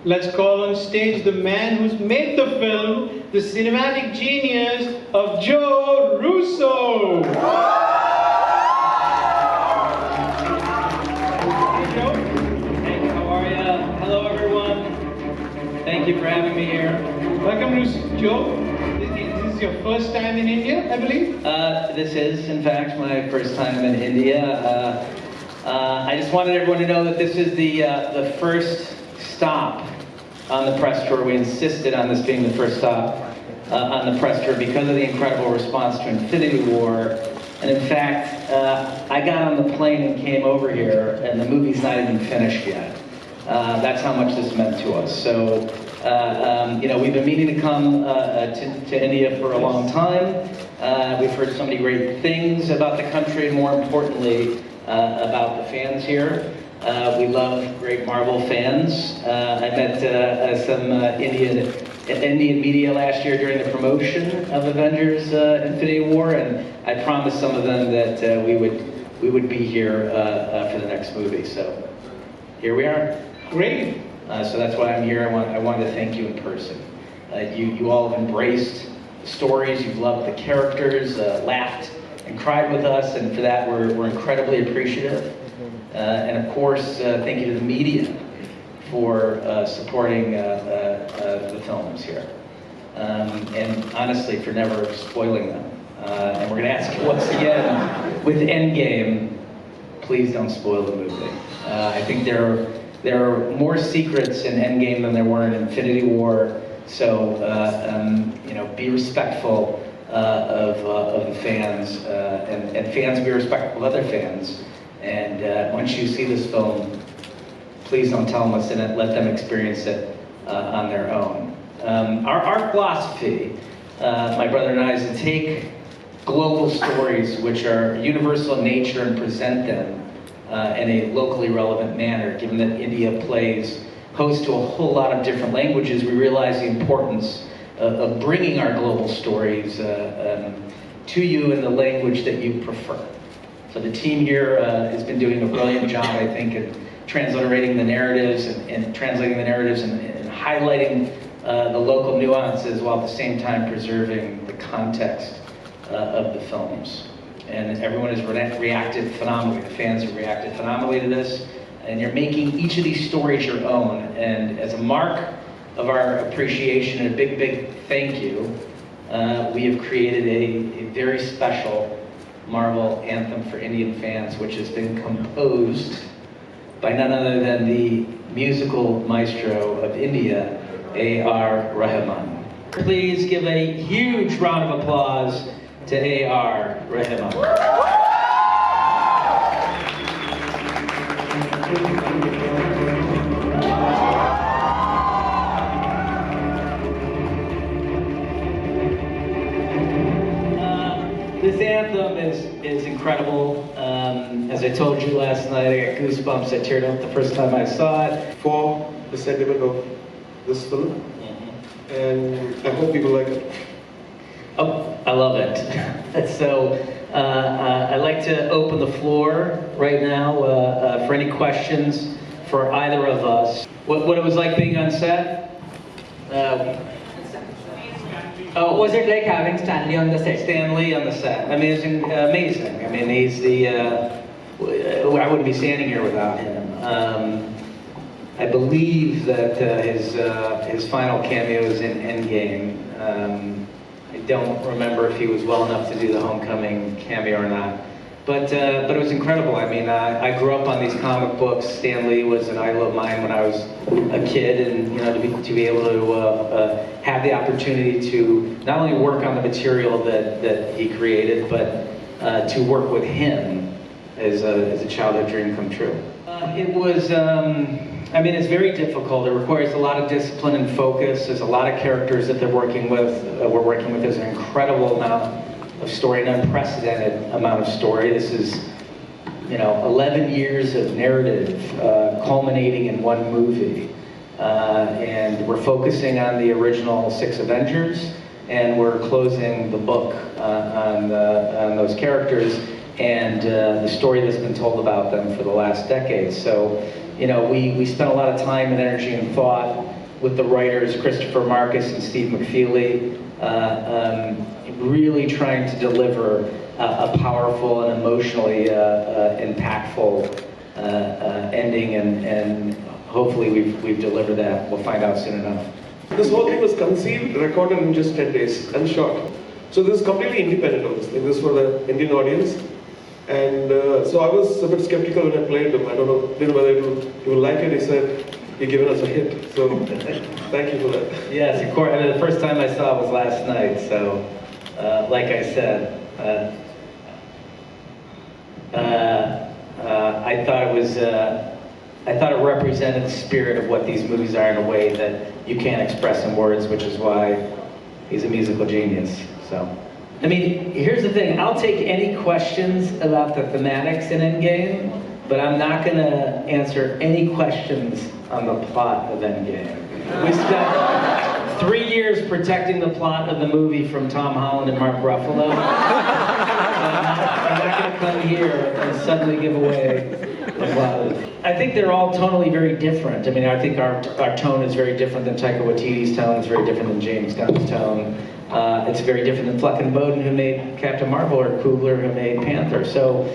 let's call on stage the man who's made the film, the cinematic genius of Joe Russo. Hey Joe. Hey, how are you? Hello everyone. Thank you for having me here. Welcome to Joe. This is your first time in India, I believe? This is, in fact, my first time in India. I just wanted everyone to know that this is the first stop on the press tour. We insisted on this being the first stop on the press tour because of the incredible response to Infinity War. And in fact, I got on the plane and came over here, and the movie's not even finished yet. That's how much this meant to us. So, we've been meaning to come to India for a long time. We've heard so many great things about the country, and more importantly, about the fans here. We love great Marvel fans. I met some Indian media last year during the promotion of Avengers Infinity War, and I promised some of them that we would be here for the next movie. So here we are. Great. So that's why I'm here. I wanted to thank you in person. You all have embraced the stories, you've loved the characters, laughed and cried with us, and for that we're incredibly appreciative. And of course, thank you to the media for supporting the films here. And honestly, for never spoiling them. And we're going to ask you once again, with Endgame, please don't spoil the movie. I think there are more secrets in Endgame than there were in Infinity War, so be respectful of the fans, and fans be respectful of other fans. And once you see this film, please don't tell them what's in it, let them experience it on their own. Our philosophy, my brother and I, is to take global stories which are universal in nature and present them in a locally relevant manner. Given that India plays host to a whole lot of different languages, we realize the importance of bringing our global stories to you in the language that you prefer. So the team here has been doing a brilliant job, I think, in translating the narratives and highlighting the local nuances while at the same time preserving the context of the films. And everyone has reacted phenomenally. The fans have reacted phenomenally to this. And you're making each of these stories your own. And as a mark of our appreciation and a big, big thank you, we have created a very special Marvel anthem for Indian fans, which has been composed by none other than the musical maestro of India, A.R. Rahman. Please give a huge round of applause to A.R. Rahman. This anthem is incredible. As I told you last night, I got goosebumps. I teared up the first time I saw it. For the sentiment of this film, and I hope people like it. Oh, I love it. So I'd like to open the floor right now for any questions for either of us. What it was like being on set? What was it like having Stanley on the set? Stan Lee on the set. Amazing. I mean, he's I wouldn't be standing here without him. I believe that his final cameo is in Endgame. I don't remember if he was well enough to do the Homecoming cameo or not. But it was incredible. I mean, I grew up on these comic books. Stan Lee was an idol of mine when I was a kid, and to be able to have the opportunity to not only work on the material that he created, but to work with him is a childhood dream come true. It was. I mean, it's very difficult. It requires a lot of discipline and focus. There's a lot of characters that they're working with. We're working with. There's an incredible amount of story, an unprecedented amount of story. This is, 11 years of narrative culminating in one movie. And we're focusing on the original 6 Avengers, and we're closing the book on those characters and the story that's been told about them for the last decade. So, we spent a lot of time and energy and thought with the writers Christopher Marcus and Steve McFeely, really trying to deliver a powerful and emotionally impactful ending, and hopefully we've delivered that. We'll find out soon enough. This whole thing was conceived, recorded in just 10 days and shot. So this is completely independent of this thing. This is for the Indian audience. And so I was a bit skeptical when I played them. I didn't know whether he would like it. He said, "You're giving us a hit." So thank you for that. Yes, of course. I mean, the first time I saw it was last night. So, like I said, I thought it was. I thought it represented the spirit of what these movies are in a way that you can't express in words, which is why he's a musical genius. So, I mean, here's the thing. I'll take any questions about the thematics in Endgame, but I'm not going to answer any questions on the plot of Endgame. We spent 3 years protecting the plot of the movie from Tom Holland and Mark Ruffalo. I'm not going to come here and suddenly give away the plot. I think they're all tonally very different. I mean, I think our tone is very different than Taika Waititi's tone. It's very different than James Gunn's tone. It's very different than Fleck and Bowden, who made Captain Marvel, or Coogler, who made Panther. So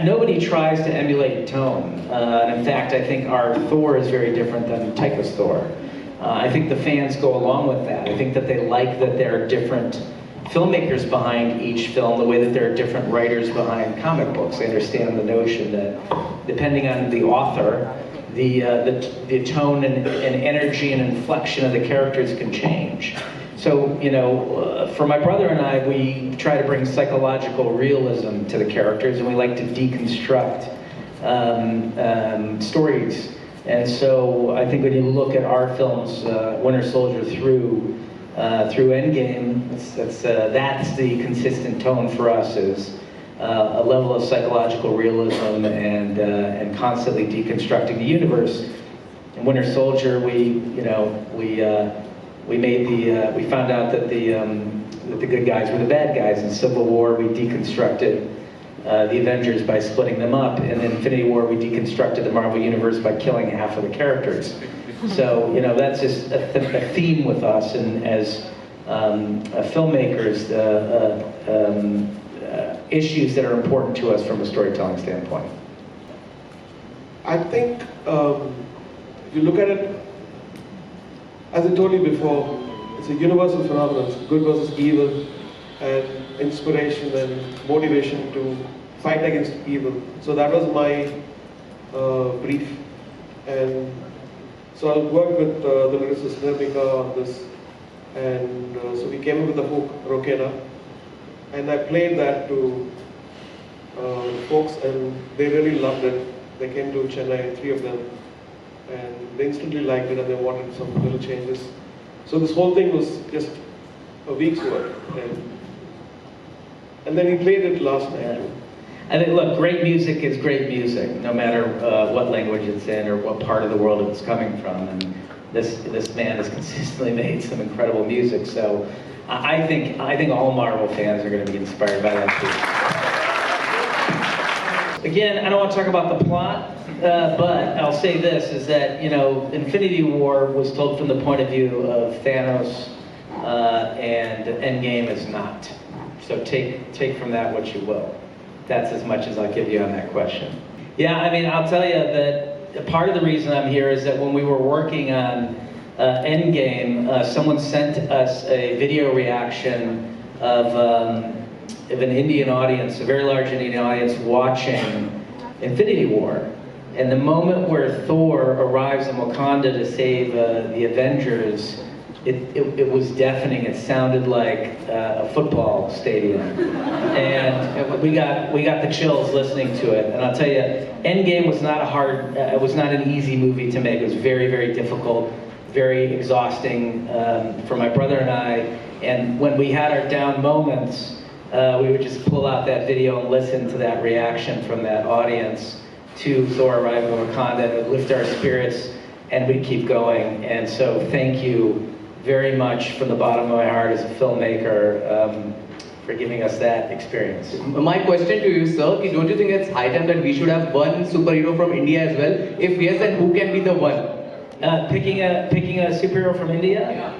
nobody tries to emulate tone. And in fact, I think our Thor is very different than Taika's Thor. I think the fans go along with that. I think that they like that there are different filmmakers behind each film, the way that there are different writers behind comic books. They understand the notion that depending on the author, the tone and energy and inflection of the characters can change. So, you know, for my brother and I, we try to bring psychological realism to the characters, and we like to deconstruct stories. And so I think when you look at our films, Winter Soldier through Endgame, that's the consistent tone for us, is a level of psychological realism and constantly deconstructing the universe. In Winter Soldier, we found out that the good guys were the bad guys. In Civil War, we deconstructed the Avengers by splitting them up. In Infinity War, we deconstructed the Marvel Universe by killing half of the characters. So, you know, that's just a theme with us, and as filmmakers, issues that are important to us from a storytelling standpoint. I think if you look at it, as I told you before, it's a universal phenomenon. It's good versus evil, and inspiration and motivation to fight against evil. So that was my brief, and so I'll work with the lyricist Nirmika on this, and so we came up with the hook Rokena, and I played that to folks, and they really loved it. They came to Chennai, 3 of them, and they instantly liked it, and they wanted some little changes. So this whole thing was just a week's work, and then he played it last night. Yeah. I think, look, great music is great music, no matter what language it's in or what part of the world it's coming from. And this man has consistently made some incredible music. So I think all Marvel fans are going to be inspired by that too. Again, I don't want to talk about the plot, but I'll say this, is that, you know, Infinity War was told from the point of view of Thanos, and Endgame is not. So take from that what you will. That's as much as I'll give you on that question. Yeah, I mean, I'll tell you that part of the reason I'm here is that when we were working on Endgame, someone sent us a video reaction of an Indian audience, a very large Indian audience, watching Infinity War. And the moment where Thor arrives in Wakanda to save the Avengers, it was deafening. It sounded like a football stadium, and we got the chills listening to it. And I'll tell you, Endgame was not it was not an easy movie to make. It was very, very difficult, very exhausting for my brother and I. And when we had our down moments, we would just pull out that video and listen to that reaction from that audience to Thor arriving in Wakanda, and it would lift our spirits, and we'd keep going. And so thank you very much from the bottom of my heart as a filmmaker for giving us that experience. My question to you, sir, is don't you think it's high time that we should have one superhero from India as well? If yes, then who can be the one? Picking a superhero from India?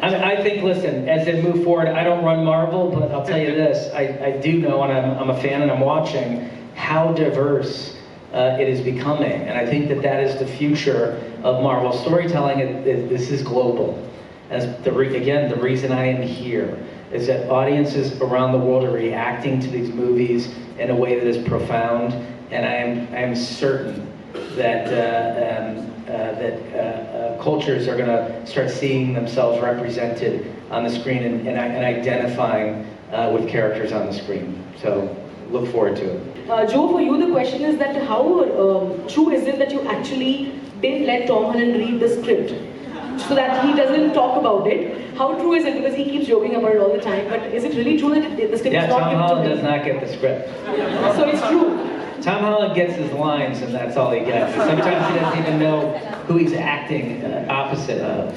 I mean, I think, listen, as they move forward, I don't run Marvel, but I'll tell you this, I do know, and I'm a fan and I'm watching, how diverse it is becoming. And I think that is the future of Marvel storytelling. This is global. As again, the reason I am here is that audiences around the world are reacting to these movies in a way that is profound, and I am certain that cultures are going to start seeing themselves represented on the screen and identifying with characters on the screen. So look forward to it. Joe, for you the question is that how true is it that you actually didn't let Tom Holland read the script so that he doesn't talk about it? How true is it? Because he keeps joking about it all the time, but is it really true that the script is not Tom given to Holland him? does not get the script. So it's true. Tom Holland gets his lines, and that's all he gets. Sometimes he doesn't even know who he's acting opposite of.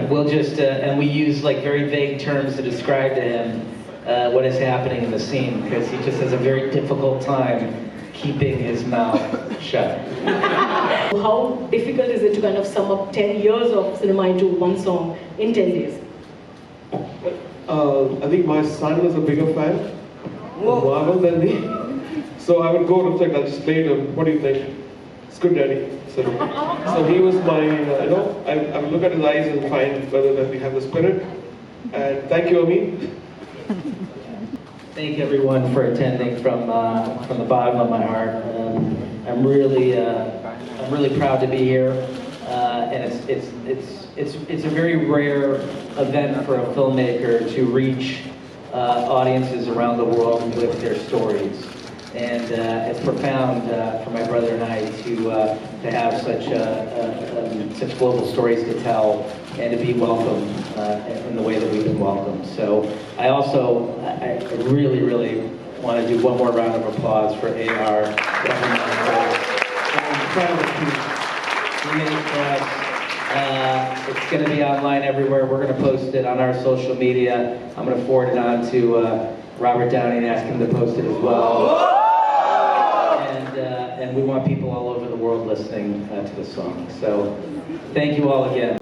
We'll just, and we use like very vague terms to describe to him what is happening in the scene, because he just has a very difficult time keeping his mouth shut. How difficult is it to kind of sum up 10 years of cinema into one song in 10 days? I think my son is a bigger fan of Marvel than me. So I would go to reflect, I'll just play to him, what do you think? It's good, Daddy. So he was my, I would look at his eyes and find whether that we have the spirit. And thank you, Ami. Thank everyone for attending from the bottom of my heart. I'm really proud to be here, and it's a very rare event for a filmmaker to reach audiences around the world with their stories. And it's profound for my brother and I to have such global stories to tell and to be welcomed in the way that we've been welcomed. So I really, really want to do one more round of applause for AR. An incredible piece he made for us. It's going to be online everywhere. We're going to post it on our social media. I'm going to forward it on to Robert Downey and ask him to post it as well. And we want people all over the world listening to the song. So thank you all again.